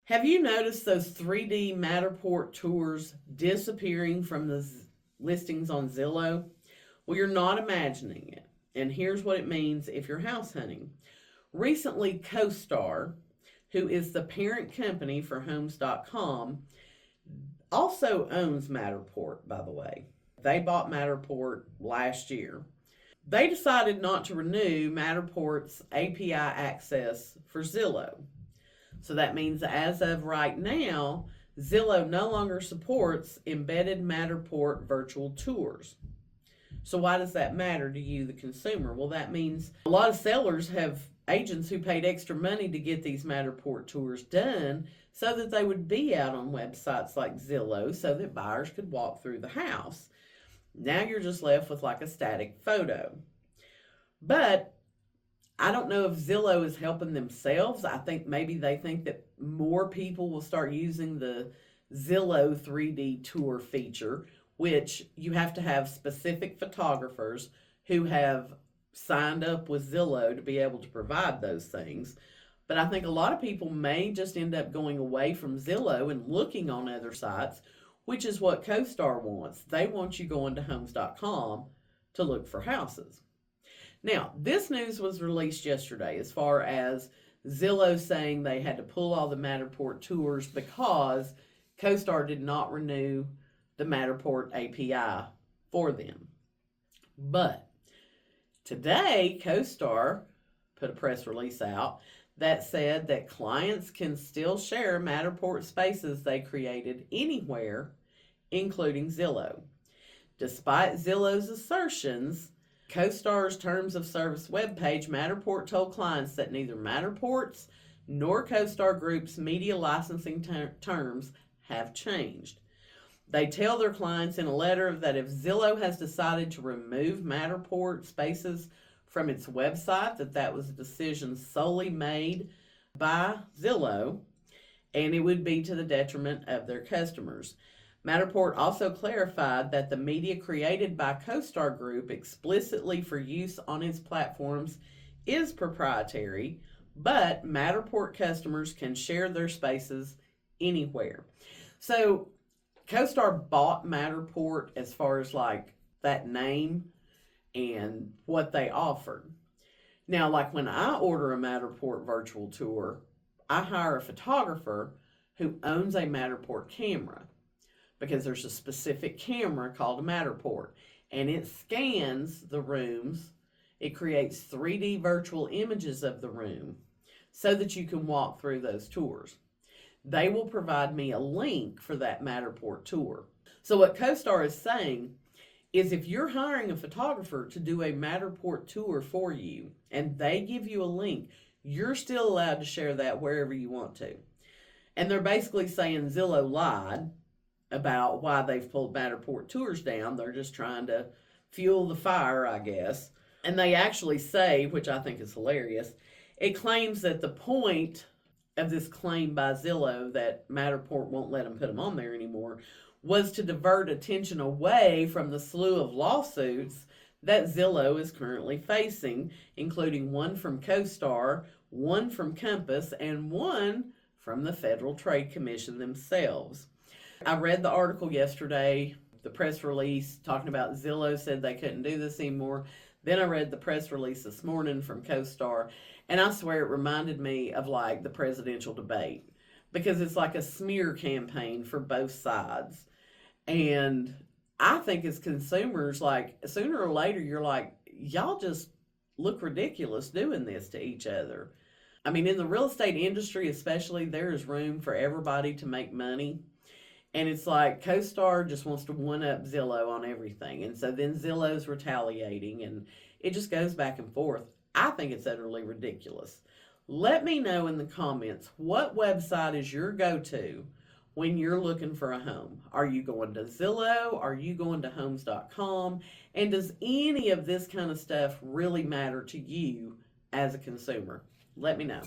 Have you noticed those 3D Matterport tours disappearing from the listings on Zillow? Well, you're not imagining it. And here's what it means if you're house hunting. Recently, CoStar, who is the parent company for Homes.com, also owns Matterport, by the way. They bought Matterport last year. They decided not to renew Matterport's API access for Zillow. So that means as of right now, Zillow no longer supports embedded Matterport virtual tours. So why does that matter to you, the consumer? Well, that means a lot of sellers have agents who paid extra money to get these Matterport tours done so that they would be out on websites like Zillow so that buyers could walk through the house. Now you're just left with like a static photo. But I don't know if Zillow is helping themselves. I think maybe they think that more people will start using the Zillow 3D tour feature, which you have to have specific photographers who have signed up with Zillow to be able to provide those things. But I think a lot of people may just end up going away from Zillow and looking on other sites, which is what CoStar wants. They want you going to Homes.com to look for houses. Now, this news was released yesterday as far as Zillow saying they had to pull all the Matterport tours because CoStar did not renew the Matterport API for them. But today, CoStar put a press release out that said that clients can still share Matterport spaces they created anywhere, including Zillow. Despite Zillow's assertions, CoStar's Terms of Service webpage, Matterport told clients that neither Matterport's nor CoStar Group's media licensing terms have changed. They tell their clients in a letter that if Zillow has decided to remove Matterport spaces from its website, that was a decision solely made by Zillow, and it would be to the detriment of their customers. Matterport also clarified that the media created by CoStar Group explicitly for use on its platforms is proprietary, but Matterport customers can share their spaces anywhere. So CoStar bought Matterport as far as like that name and what they offered. Now, like when I order a Matterport virtual tour, I hire a photographer who owns a Matterport camera, because there's a specific camera called a Matterport, and it scans the rooms. It creates 3D virtual images of the room so that you can walk through those tours. They will provide me a link for that Matterport tour. So what CoStar is saying is if you're hiring a photographer to do a Matterport tour for you and they give you a link, you're still allowed to share that wherever you want to. And they're basically saying Zillow lied about why they've pulled Matterport tours down. They're just trying to fuel the fire, I guess. And they actually say, which I think is hilarious, it claims that the point of this claim by Zillow that Matterport won't let them put them on there anymore was to divert attention away from the slew of lawsuits that Zillow is currently facing, including one from CoStar, one from Compass, and one from the Federal Trade Commission themselves. I read the article yesterday, the press release talking about Zillow said they couldn't do this anymore. Then I read the press release this morning from CoStar, and I swear it reminded me of like the presidential debate, because it's like a smear campaign for both sides. And I think as consumers, like sooner or later, you're like, y'all just look ridiculous doing this to each other. I mean, in the real estate industry especially, there is room for everybody to make money. And it's like CoStar just wants to one-up Zillow on everything. And so then Zillow's retaliating, and it just goes back and forth. I think it's utterly ridiculous. Let me know in the comments, what website is your go-to when you're looking for a home? Are you going to Zillow? Are you going to Homes.com? And does any of this kind of stuff really matter to you as a consumer? Let me know.